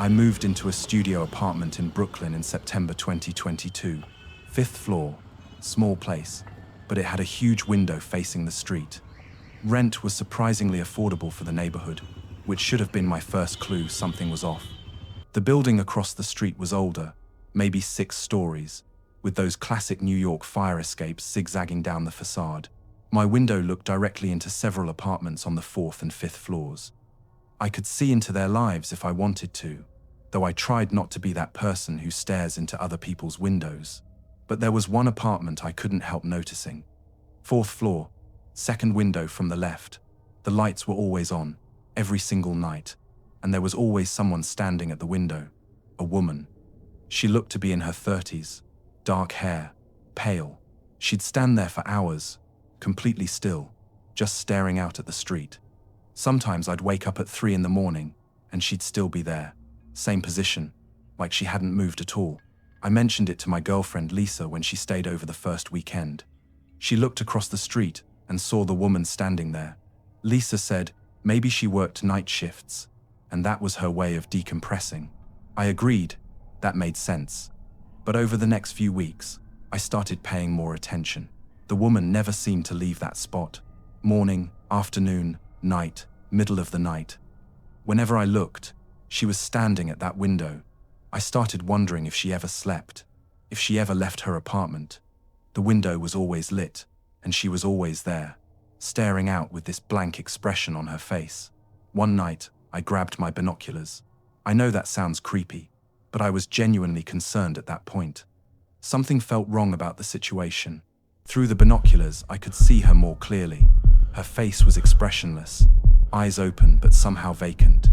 I moved into a studio apartment in Brooklyn in September 2022. 5th floor, small place, but it had a huge window facing the street. Rent was surprisingly affordable for the neighborhood, which should have been my first clue something was off. The building across the street was older, maybe 6 stories, with those classic New York fire escapes zigzagging down the facade. My window looked directly into several apartments on the 4th and 5th floors. I could see into their lives if I wanted to, though I tried not to be that person who stares into other people's windows. But there was one apartment I couldn't help noticing. 4th floor, second window from the left. The lights were always on, every single night, and there was always someone standing at the window, a woman. She looked to be in her 30s, dark hair, pale. She'd stand there for hours, completely still, just staring out at the street. Sometimes I'd wake up at 3 in the morning, and she'd still be there, same position, like she hadn't moved at all. I mentioned it to my girlfriend Lisa when she stayed over the first weekend. She looked across the street and saw the woman standing there. Lisa said maybe she worked night shifts, and that was her way of decompressing. I agreed, that made sense. But over the next few weeks, I started paying more attention. The woman never seemed to leave that spot. Morning, afternoon, night, middle of the night. Whenever I looked, she was standing at that window. I started wondering if she ever slept, if she ever left her apartment. The window was always lit, and she was always there, staring out with this blank expression on her face. One night, I grabbed my binoculars. I know that sounds creepy, but I was genuinely concerned at that point. Something felt wrong about the situation. Through the binoculars, I could see her more clearly. Her face was expressionless, eyes open but somehow vacant.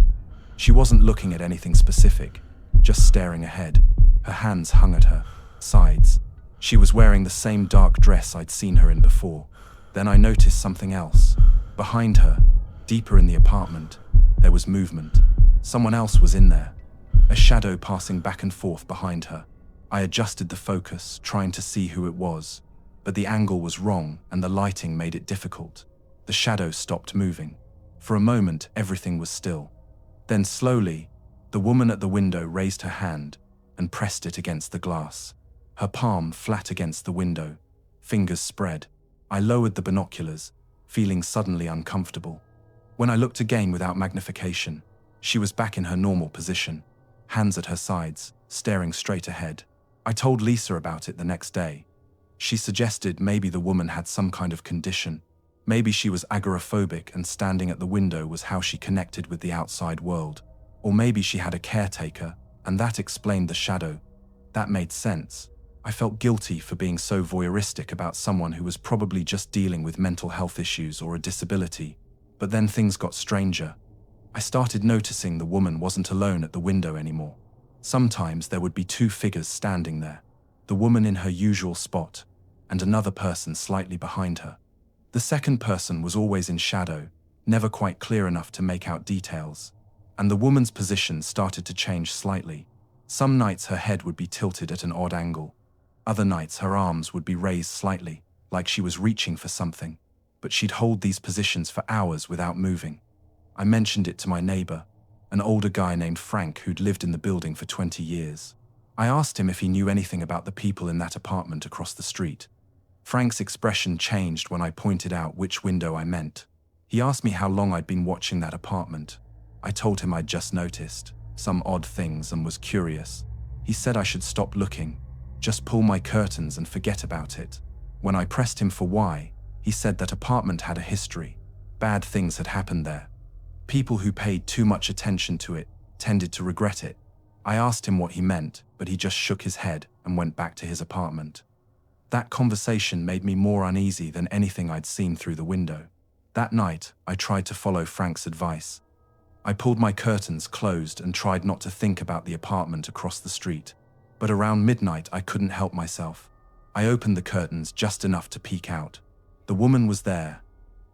She wasn't looking at anything specific, just staring ahead. Her hands hung at her sides. She was wearing the same dark dress I'd seen her in before. Then I noticed something else. Behind her, deeper in the apartment, there was movement. Someone else was in there, a shadow passing back and forth behind her. I adjusted the focus, trying to see who it was, but the angle was wrong and the lighting made it difficult. The shadow stopped moving. For a moment, everything was still. Then slowly, the woman at the window raised her hand and pressed it against the glass. Her palm flat against the window, fingers spread. I lowered the binoculars, feeling suddenly uncomfortable. When I looked again without magnification, she was back in her normal position, hands at her sides, staring straight ahead. I told Lisa about it the next day. She suggested maybe the woman had some kind of condition. Maybe she was agoraphobic and standing at the window was how she connected with the outside world. Or maybe she had a caretaker, and that explained the shadow. That made sense. I felt guilty for being so voyeuristic about someone who was probably just dealing with mental health issues or a disability. But then things got stranger. I started noticing the woman wasn't alone at the window anymore. Sometimes there would be 2 figures standing there, the woman in her usual spot, and another person slightly behind her. The second person was always in shadow, never quite clear enough to make out details. And the woman's position started to change slightly. Some nights her head would be tilted at an odd angle. Other nights her arms would be raised slightly, like she was reaching for something. But she'd hold these positions for hours without moving. I mentioned it to my neighbor, an older guy named Frank who'd lived in the building for 20 years. I asked him if he knew anything about the people in that apartment across the street. Frank's expression changed when I pointed out which window I meant. He asked me how long I'd been watching that apartment. I told him I'd just noticed some odd things and was curious. He said I should stop looking, just pull my curtains and forget about it. When I pressed him for why, he said that apartment had a history. Bad things had happened there. People who paid too much attention to it tended to regret it. I asked him what he meant, but he just shook his head and went back to his apartment. That conversation made me more uneasy than anything I'd seen through the window. That night, I tried to follow Frank's advice. I pulled my curtains closed and tried not to think about the apartment across the street. But around midnight, I couldn't help myself. I opened the curtains just enough to peek out. The woman was there,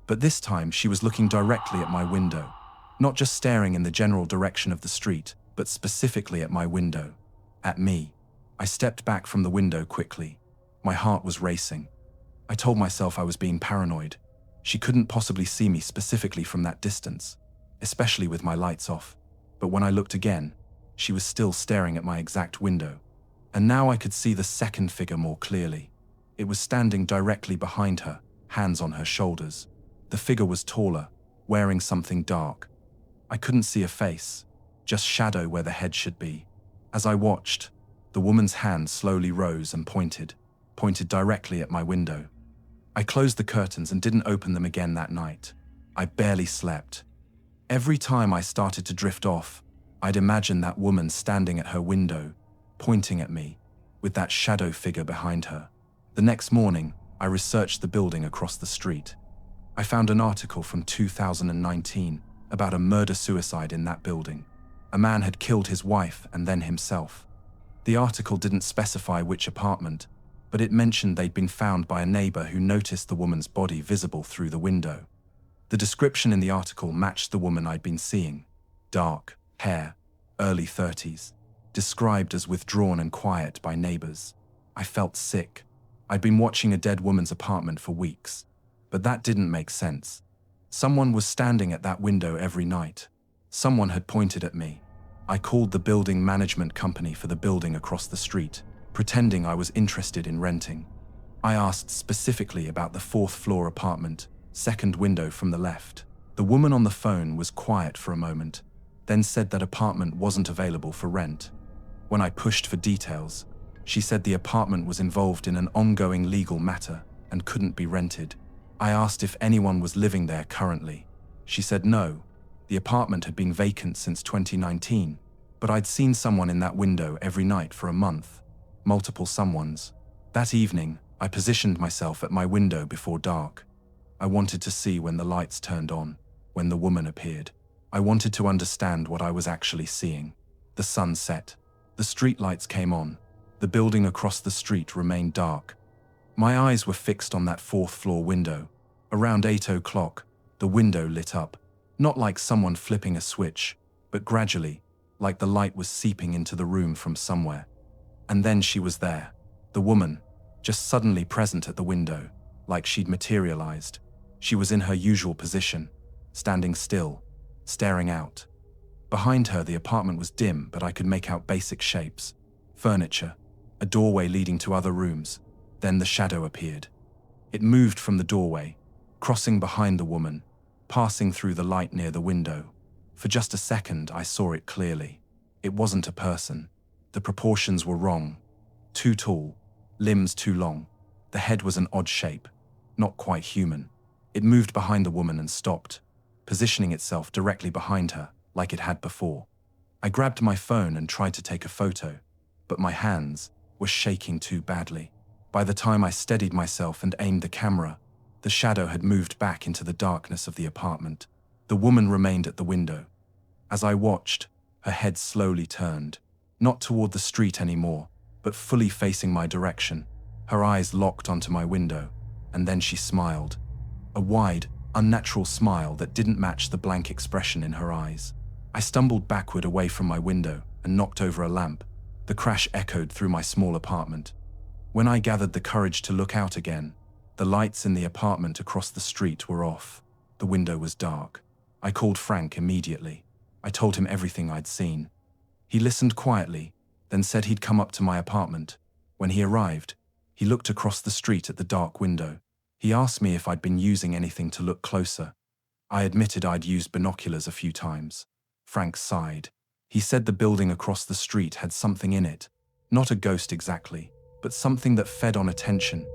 but this time she was looking directly at my window, not just staring in the general direction of the street, but specifically at my window, at me. I stepped back from the window quickly. My heart was racing. I told myself I was being paranoid. She couldn't possibly see me specifically from that distance, especially with my lights off. But when I looked again, She was still staring at my exact window. And now I could see the second figure more clearly. It was standing directly behind her, hands on her shoulders. The figure was taller, wearing something dark. I couldn't see a face, just shadow where the head should be. As I watched, the woman's hand slowly rose and pointed directly at my window. I closed the curtains and didn't open them again that night. I barely slept. Every time I started to drift off, I'd imagine that woman standing at her window, pointing at me, with that shadow figure behind her. The next morning, I researched the building across the street. I found an article from 2019 about a murder-suicide in that building. A man had killed his wife and then himself. The article didn't specify which apartment, but it mentioned they'd been found by a neighbor who noticed the woman's body visible through the window. The description in the article matched the woman I'd been seeing. Dark hair, early 30s, described as withdrawn and quiet by neighbors. I felt sick. I'd been watching a dead woman's apartment for weeks, but that didn't make sense. Someone was standing at that window every night. Someone had pointed at me. I called the building management company for the building across the street, pretending I was interested in renting. I asked specifically about the fourth-floor apartment, second window from the left. The woman on the phone was quiet for a moment, then said that apartment wasn't available for rent. When I pushed for details, she said the apartment was involved in an ongoing legal matter and couldn't be rented. I asked if anyone was living there currently. She said no. The apartment had been vacant since 2019, but I'd seen someone in that window every night for a month. Multiple someones. That evening, I positioned myself at my window before dark. I wanted to see when the lights turned on, when the woman appeared. I wanted to understand what I was actually seeing. The sun set. The streetlights came on. The building across the street remained dark. My eyes were fixed on that fourth-floor window. Around 8 o'clock, the window lit up. Not like someone flipping a switch, but gradually, like the light was seeping into the room from somewhere. And then she was there. The woman, just suddenly present at the window, like she'd materialized. She was in her usual position, standing still, staring out. Behind her, the apartment was dim, but I could make out basic shapes. Furniture, a doorway leading to other rooms. Then the shadow appeared. It moved from the doorway, crossing behind the woman, passing through the light near the window. For just a second, I saw it clearly. It wasn't a person. The proportions were wrong. Too tall, limbs too long. The head was an odd shape, not quite human. It moved behind the woman and stopped, positioning itself directly behind her, like it had before. I grabbed my phone and tried to take a photo, but my hands were shaking too badly. By the time I steadied myself and aimed the camera, the shadow had moved back into the darkness of the apartment. The woman remained at the window. As I watched, her head slowly turned, not toward the street anymore, but fully facing my direction. Her eyes locked onto my window, and then she smiled. A wide, unnatural smile that didn't match the blank expression in her eyes. I stumbled backward away from my window and knocked over a lamp. The crash echoed through my small apartment. When I gathered the courage to look out again, the lights in the apartment across the street were off. The window was dark. I called Frank immediately. I told him everything I'd seen. He listened quietly, then said he'd come up to my apartment. When he arrived, he looked across the street at the dark window. He asked me if I'd been using anything to look closer. I admitted I'd used binoculars a few times. Frank sighed. He said the building across the street had something in it. Not a ghost exactly, but something that fed on attention.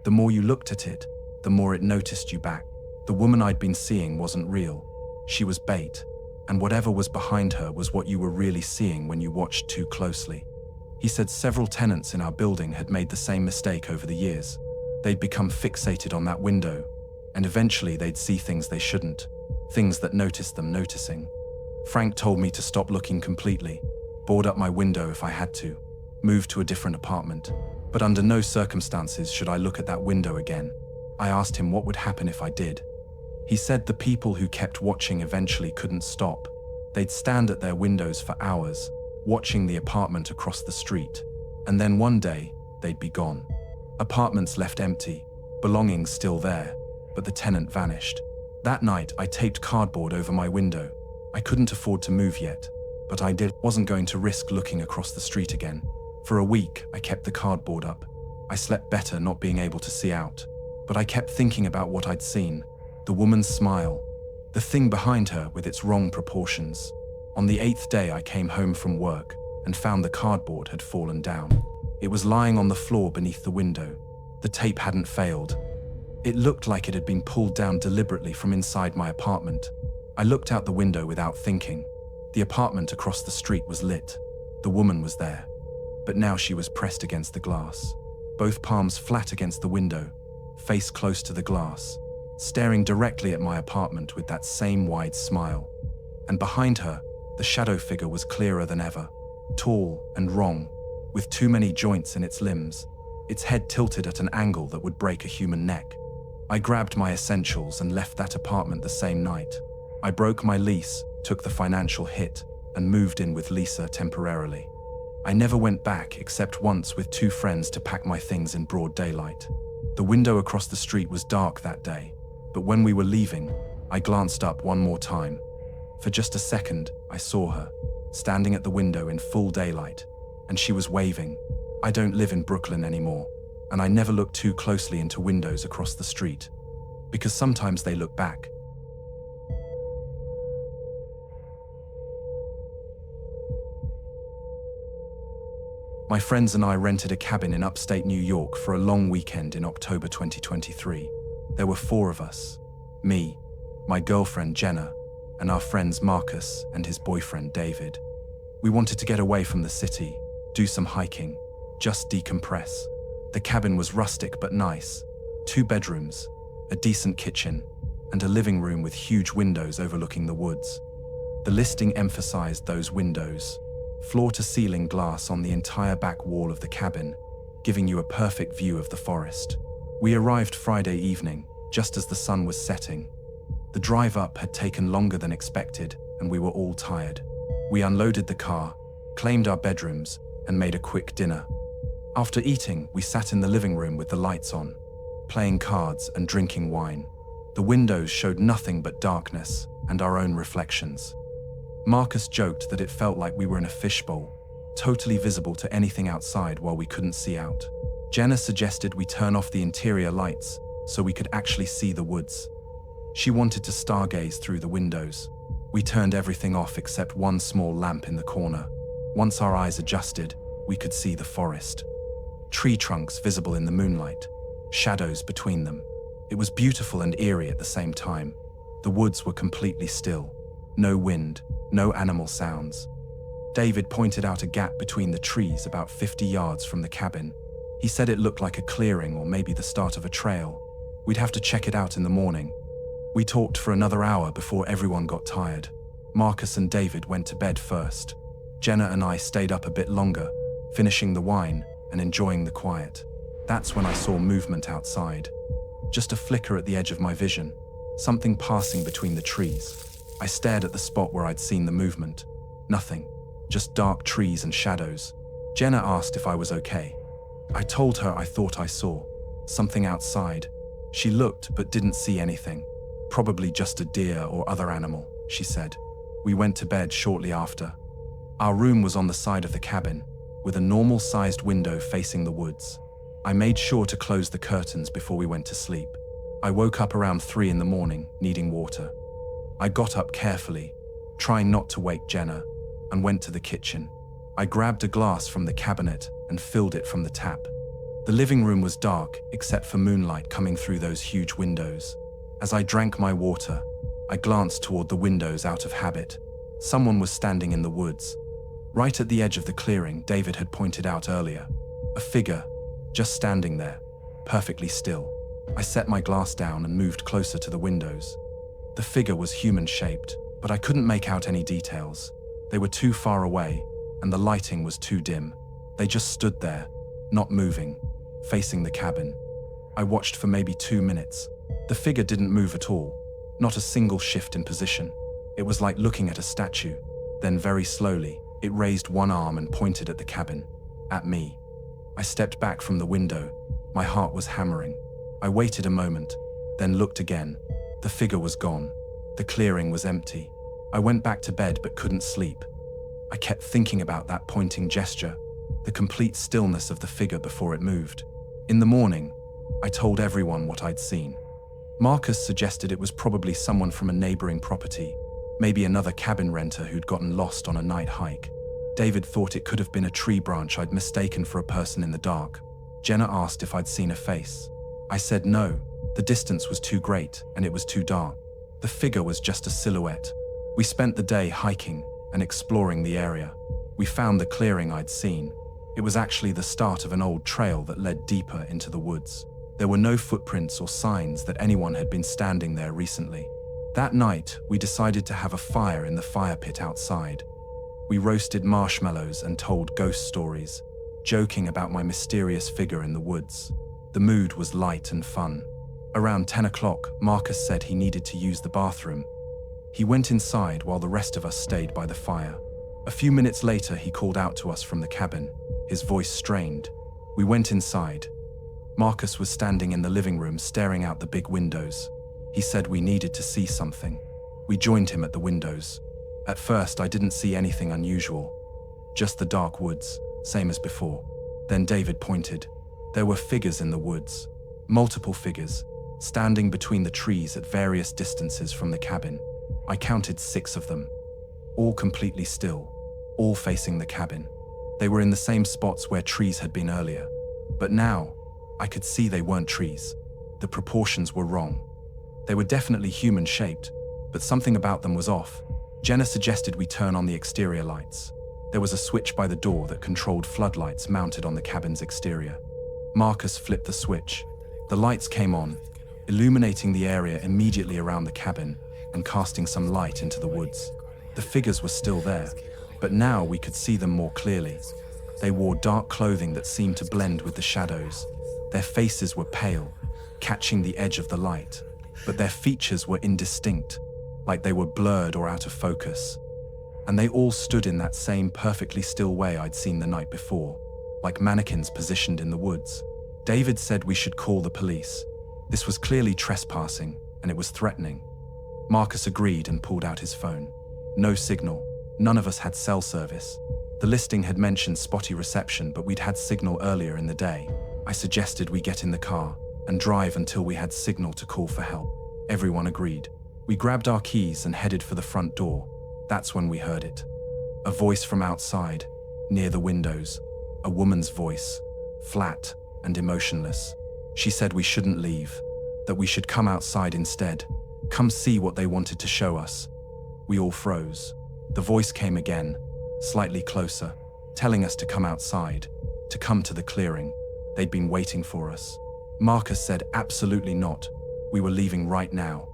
The more you looked at it, the more it noticed you back. The woman I'd been seeing wasn't real. She was bait, and whatever was behind her was what you were really seeing when you watched too closely. He said several tenants in our building had made the same mistake over the years. They'd become fixated on that window, and eventually they'd see things they shouldn't, things that noticed them noticing. Frank told me to stop looking completely, board up my window if I had to, move to a different apartment, but under no circumstances should I look at that window again. I asked him what would happen if I did. He said the people who kept watching eventually couldn't stop. They'd stand at their windows for hours, watching the apartment across the street, and then one day, they'd be gone. Apartments left empty, belongings still there, but the tenant vanished. That night, I taped cardboard over my window. I couldn't afford to move yet. but wasn't going to risk looking across the street again. For a week, I kept the cardboard up. I slept better not being able to see out, but I kept thinking about what I'd seen. The woman's smile, the thing behind her with its wrong proportions. On the 8th day, I came home from work and found the cardboard had fallen down. It was lying on the floor beneath the window. The tape hadn't failed. It looked like it had been pulled down deliberately from inside my apartment. I looked out the window without thinking. The apartment across the street was lit. The woman was there, but now she was pressed against the glass, both palms flat against the window, face close to the glass, staring directly at my apartment with that same wide smile. And behind her, the shadow figure was clearer than ever, tall and wrong, with too many joints in its limbs, its head tilted at an angle that would break a human neck. I grabbed my essentials and left that apartment the same night. I broke my lease, took the financial hit, and moved in with Lisa temporarily. I never went back except once with 2 friends to pack my things in broad daylight. The window across the street was dark that day, but when we were leaving, I glanced up one more time. For just a second, I saw her, standing at the window in full daylight, and she was waving. I don't live in Brooklyn anymore, and I never look too closely into windows across the street, because sometimes they look back. My friends and I rented a cabin in upstate New York for a long weekend in October 2023. There were 4 of us: me, my girlfriend Jenna, and our friends Marcus and his boyfriend David. We wanted to get away from the city, do some hiking, just decompress. The cabin was rustic but nice: 2 bedrooms, a decent kitchen, and a living room with huge windows overlooking the woods. The listing emphasized those windows: floor-to-ceiling glass on the entire back wall of the cabin, giving you a perfect view of the forest. We arrived Friday evening, just as the sun was setting. The drive up had taken longer than expected, and we were all tired. We unloaded the car, claimed our bedrooms, and made a quick dinner. After eating, we sat in the living room with the lights on, playing cards and drinking wine. The windows showed nothing but darkness and our own reflections. Marcus joked that it felt like we were in a fishbowl, totally visible to anything outside while we couldn't see out. Jenna suggested we turn off the interior lights so we could actually see the woods. She wanted to stargaze through the windows. We turned everything off except one small lamp in the corner. Once our eyes adjusted, we could see the forest. Tree trunks visible in the moonlight, shadows between them. It was beautiful and eerie at the same time. The woods were completely still. No wind, no animal sounds. David pointed out a gap between the trees about 50 yards from the cabin. He said it looked like a clearing or maybe the start of a trail. We'd have to check it out in the morning. We talked for another hour before everyone got tired. Marcus and David went to bed first. Jenna and I stayed up a bit longer, finishing the wine and enjoying the quiet. That's when I saw movement outside. Just a flicker at the edge of my vision, something passing between the trees. I stared at the spot where I'd seen the movement. Nothing, just dark trees and shadows. Jenna asked if I was okay. I told her I thought I saw something outside. She looked but didn't see anything. Probably just a deer or other animal, she said. We went to bed shortly after. Our room was on the side of the cabin, with a normal-sized window facing the woods. I made sure to close the curtains before we went to sleep. I woke up around 3 in the morning, needing water. I got up carefully, trying not to wake Jenna, and went to the kitchen. I grabbed a glass from the cabinet and filled it from the tap. The living room was dark, except for moonlight coming through those huge windows. As I drank my water, I glanced toward the windows out of habit. Someone was standing in the woods, right at the edge of the clearing David had pointed out earlier. A figure, just standing there, perfectly still. I set my glass down and moved closer to the windows. The figure was human-shaped, but I couldn't make out any details. They were too far away, and the lighting was too dim. They just stood there, not moving, facing the cabin. I watched for maybe 2 minutes. The figure didn't move at all, not a single shift in position. It was like looking at a statue. Then very slowly, it raised one arm and pointed at the cabin, at me. I stepped back from the window. My heart was hammering. I waited a moment, then looked again. The figure was gone. The clearing was empty. I went back to bed but couldn't sleep. I kept thinking about that pointing gesture, the complete stillness of the figure before it moved. In the morning, I told everyone what I'd seen. Marcus suggested it was probably someone from a neighboring property, maybe another cabin renter who'd gotten lost on a night hike. David thought it could have been a tree branch I'd mistaken for a person in the dark. Jenna asked if I'd seen a face. I said no, the distance was too great and it was too dark. The figure was just a silhouette. We spent the day hiking and exploring the area. We found the clearing I'd seen. It was actually the start of an old trail that led deeper into the woods. There were no footprints or signs that anyone had been standing there recently. That night, we decided to have a fire in the fire pit outside. We roasted marshmallows and told ghost stories, joking about my mysterious figure in the woods. The mood was light and fun. Around 10 o'clock, Marcus said he needed to use the bathroom. He went inside while the rest of us stayed by the fire. A few minutes later, he called out to us from the cabin, his voice strained. We went inside. Marcus was standing in the living room staring out the big windows. He said we needed to see something. We joined him at the windows. At first, I didn't see anything unusual. Just the dark woods, same as before. Then David pointed. There were figures in the woods. Multiple figures, standing between the trees at various distances from the cabin. I counted 6 of them. All completely still, all facing the cabin. They were in the same spots where trees had been earlier. But now, I could see they weren't trees. The proportions were wrong. They were definitely human-shaped, but something about them was off. Jenna suggested we turn on the exterior lights. There was a switch by the door that controlled floodlights mounted on the cabin's exterior. Marcus flipped the switch. The lights came on, illuminating the area immediately around the cabin and casting some light into the woods. The figures were still there, but now we could see them more clearly. They wore dark clothing that seemed to blend with the shadows. Their faces were pale, catching the edge of the light, but their features were indistinct, like they were blurred or out of focus. And they all stood in that same perfectly still way I'd seen the night before, like mannequins positioned in the woods. David said we should call the police. This was clearly trespassing, and it was threatening. Marcus agreed and pulled out his phone. No signal. None of us had cell service. The listing had mentioned spotty reception, but we'd had signal earlier in the day. I suggested we get in the car and drive until we had signal to call for help. Everyone agreed. We grabbed our keys and headed for the front door. That's when we heard it. A voice from outside, near the windows. A woman's voice, flat and emotionless. She said we shouldn't leave, that we should come outside instead. Come see what they wanted to show us. We all froze. The voice came again, slightly closer, telling us to come outside, to come to the clearing. They'd been waiting for us. Marcus said absolutely not. We were leaving right now.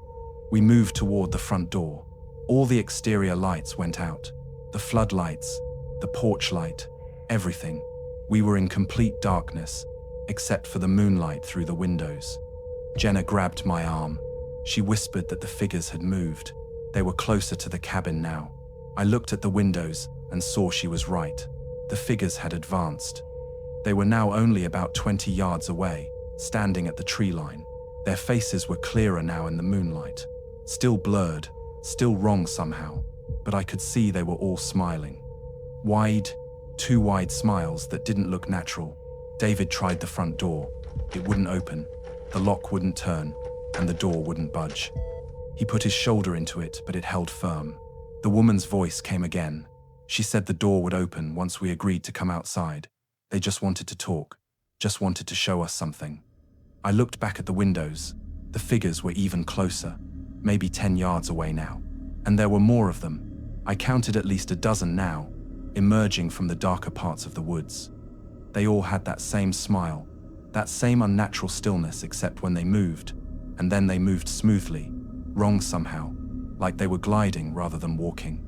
We moved toward the front door. All the exterior lights went out. The floodlights, the porch light, everything. We were in complete darkness, except for the moonlight through the windows. Jenna grabbed my arm. She whispered that the figures had moved. They were closer to the cabin now. I looked at the windows and saw she was right. The figures had advanced. They were now only about 20 yards away, standing at the tree line. Their faces were clearer now in the moonlight. Still blurred, still wrong somehow, but I could see they were all smiling. Wide, too wide smiles that didn't look natural. David tried the front door. It wouldn't open. The lock wouldn't turn, and the door wouldn't budge. He put his shoulder into it, but it held firm. The woman's voice came again. She said the door would open once we agreed to come outside. They just wanted to talk, just wanted to show us something. I looked back at the windows. The figures were even closer, maybe 10 yards away now. And there were more of them. I counted at least a dozen now, emerging from the darker parts of the woods. They all had that same smile, that same unnatural stillness except when they moved, and then they moved smoothly, wrong somehow, like they were gliding rather than walking.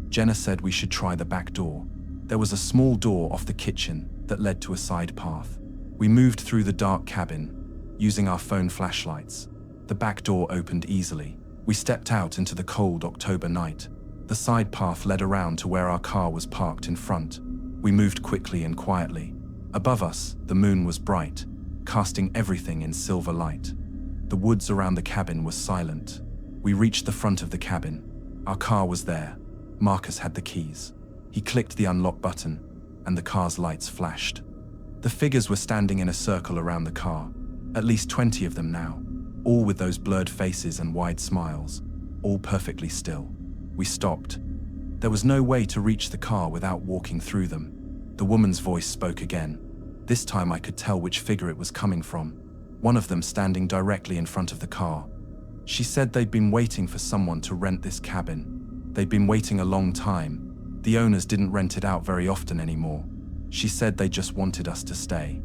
Jenna said we should try the back door. There was a small door off the kitchen that led to a side path. We moved through the dark cabin, using our phone flashlights. The back door opened easily. We stepped out into the cold October night. The side path led around to where our car was parked in front. We moved quickly and quietly. Above us, the moon was bright, casting everything in silver light. The woods around the cabin was silent. We reached the front of the cabin. Our car was there. Marcus had the keys. He clicked the unlock button, and the car's lights flashed. The figures were standing in a circle around the car, at least 20 of them now, all with those blurred faces and wide smiles, all perfectly still. We stopped. There was no way to reach the car without walking through them. The woman's voice spoke again. This time I could tell which figure it was coming from, one of them standing directly in front of the car. She said they'd been waiting for someone to rent this cabin. They'd been waiting a long time. The owners didn't rent it out very often anymore. She said they just wanted us to stay,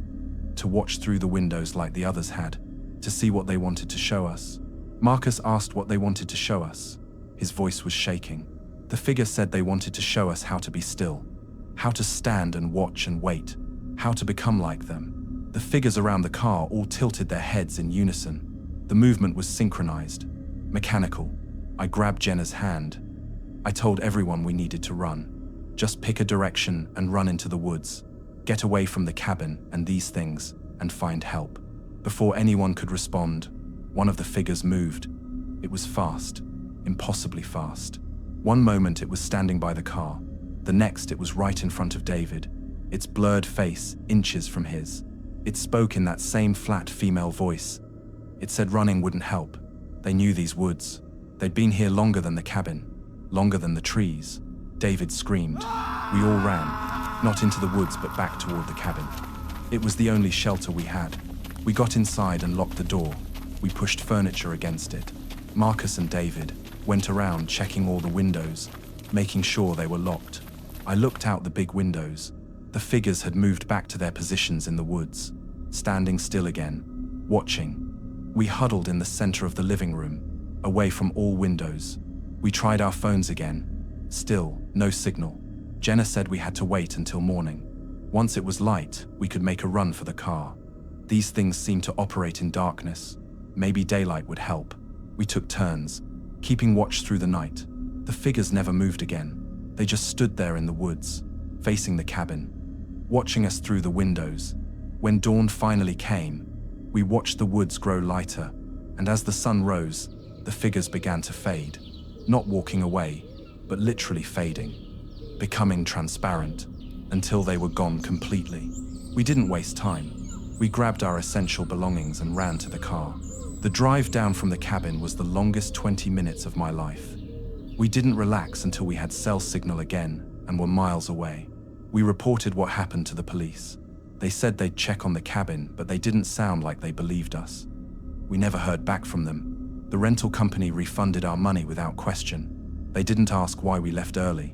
to watch through the windows like the others had, to see what they wanted to show us. Marcus asked what they wanted to show us. His voice was shaking. The figure said they wanted to show us how to be still, how to stand and watch and wait, how to become like them. The figures around the car all tilted their heads in unison. The movement was synchronized, mechanical. I grabbed Jenna's hand. I told everyone we needed to run. Just pick a direction and run into the woods. Get away from the cabin and these things and find help. Before anyone could respond, one of the figures moved. It was fast, impossibly fast. One moment it was standing by the car. The next it was right in front of David, its blurred face inches from his. It spoke in that same flat female voice. It said running wouldn't help. They knew these woods. They'd been here longer than the cabin, longer than the trees. David screamed. We all ran, not into the woods but back toward the cabin. It was the only shelter we had. We got inside and locked the door. We pushed furniture against it. Marcus and David went around checking all the windows, making sure they were locked. I looked out the big windows. The figures had moved back to their positions in the woods, standing still again, watching. We huddled in the center of the living room, away from all windows. We tried our phones again. Still, no signal. Jenna said we had to wait until morning. Once it was light, we could make a run for the car. These things seemed to operate in darkness. Maybe daylight would help. We took turns, keeping watch through the night. The figures never moved again. They just stood there in the woods, facing the cabin, watching us through the windows. When dawn finally came, we watched the woods grow lighter, and as the sun rose, the figures began to fade, not walking away, but literally fading, becoming transparent, until they were gone completely. We didn't waste time. We grabbed our essential belongings and ran to the car. The drive down from the cabin was the longest 20 minutes of my life. We didn't relax until we had cell signal again and were miles away. We reported what happened to the police. They said they'd check on the cabin, but they didn't sound like they believed us. We never heard back from them. The rental company refunded our money without question. They didn't ask why we left early.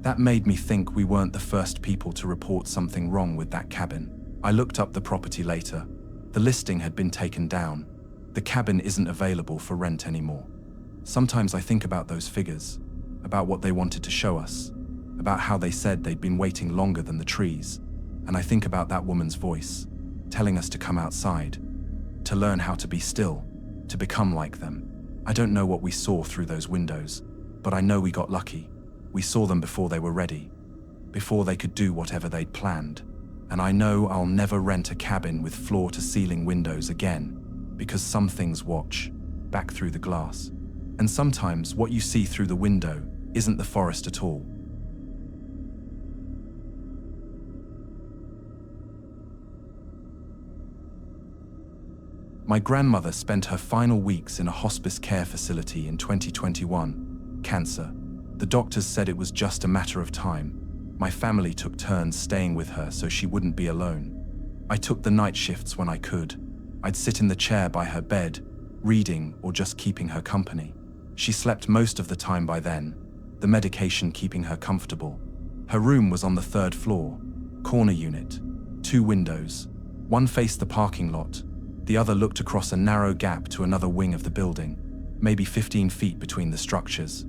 That made me think we weren't the first people to report something wrong with that cabin. I looked up the property later. The listing had been taken down. The cabin isn't available for rent anymore. Sometimes I think about those figures, about what they wanted to show us, about how they said they'd been waiting longer than the trees, and I think about that woman's voice, telling us to come outside, to learn how to be still, to become like them. I don't know what we saw through those windows, but I know we got lucky. We saw them before they were ready, before they could do whatever they'd planned. And I know I'll never rent a cabin with floor-to-ceiling windows again, because some things watch back through the glass. And sometimes what you see through the window isn't the forest at all. My grandmother spent her final weeks in a hospice care facility in 2021. Cancer. The doctors said it was just a matter of time. My family took turns staying with her so she wouldn't be alone. I took the night shifts when I could. I'd sit in the chair by her bed, reading or just keeping her company. She slept most of the time by then, the medication keeping her comfortable. Her room was on the 3rd floor, corner unit, 2 windows. One faced the parking lot, the other looked across a narrow gap to another wing of the building, maybe 15 feet between the structures.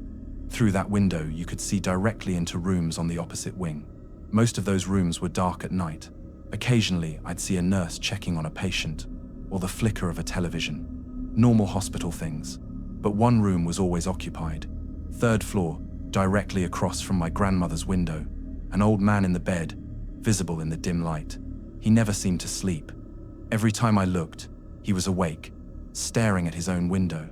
Through that window, you could see directly into rooms on the opposite wing. Most of those rooms were dark at night. Occasionally, I'd see a nurse checking on a patient, or the flicker of a television. Normal hospital things. But one room was always occupied. 3rd floor, directly across from my grandmother's window. An old man in the bed, visible in the dim light. He never seemed to sleep. Every time I looked, he was awake, staring at his own window.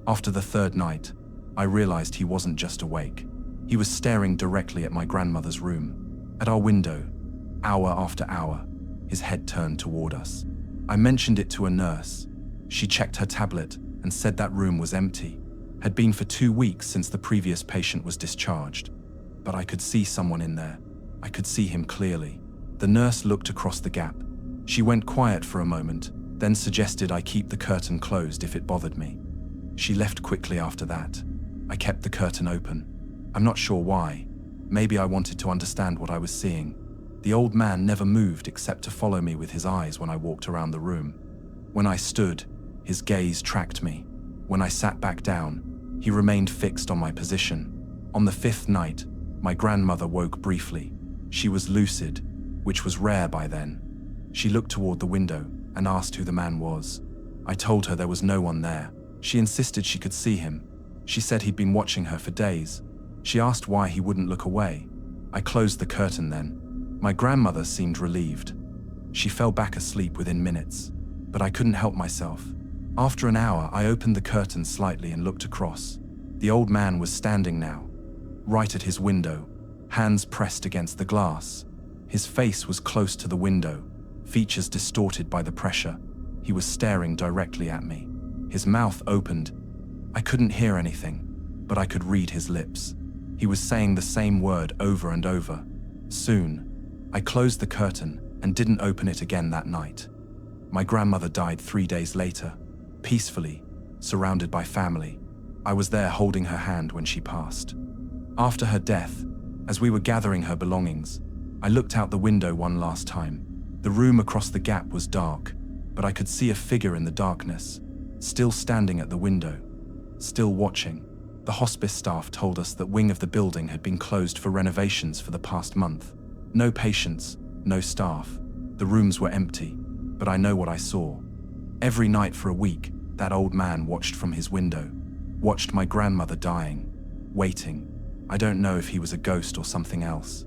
After the 3rd night, I realized he wasn't just awake. He was staring directly at my grandmother's room, at our window, hour after hour, his head turned toward us. I mentioned it to a nurse. She checked her tablet and said that room was empty, had been for 2 weeks since the previous patient was discharged. But I could see someone in there. I could see him clearly. The nurse looked across the gap. She went quiet for a moment, then suggested I keep the curtain closed if it bothered me. She left quickly after that. I kept the curtain open. I'm not sure why. Maybe I wanted to understand what I was seeing. The old man never moved except to follow me with his eyes when I walked around the room. When I stood, his gaze tracked me. When I sat back down, he remained fixed on my position. On the 5th night, my grandmother woke briefly. She was lucid, which was rare by then. She looked toward the window and asked who the man was. I told her there was no one there. She insisted she could see him. She said he'd been watching her for days. She asked why he wouldn't look away. I closed the curtain then. My grandmother seemed relieved. She fell back asleep within minutes, but I couldn't help myself. After an hour, I opened the curtain slightly and looked across. The old man was standing now, right at his window, hands pressed against the glass. His face was close to the window, features distorted by the pressure. He was staring directly at me. His mouth opened. I couldn't hear anything, but I could read his lips. He was saying the same word over and over. Soon, I closed the curtain and didn't open it again that night. My grandmother died 3 days later, peacefully, surrounded by family. I was there holding her hand when she passed. After her death, as we were gathering her belongings, I looked out the window one last time. The room across the gap was dark, but I could see a figure in the darkness, still standing at the window, still watching. The hospice staff told us that wing of the building had been closed for renovations for the past month. No patients, no staff. The rooms were empty, but I know what I saw. Every night for a week, that old man watched from his window, watched my grandmother dying, waiting. I don't know if he was a ghost or something else.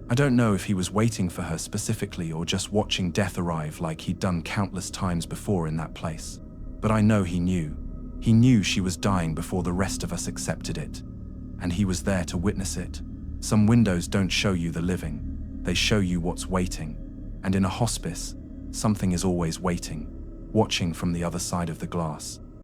I don't know if he was waiting for her specifically or just watching death arrive like he'd done countless times before in that place. But I know he knew. He knew she was dying before the rest of us accepted it. And he was there to witness it. Some windows don't show you the living. They show you what's waiting. And in a hospice, something is always waiting, watching from the other side of the glass.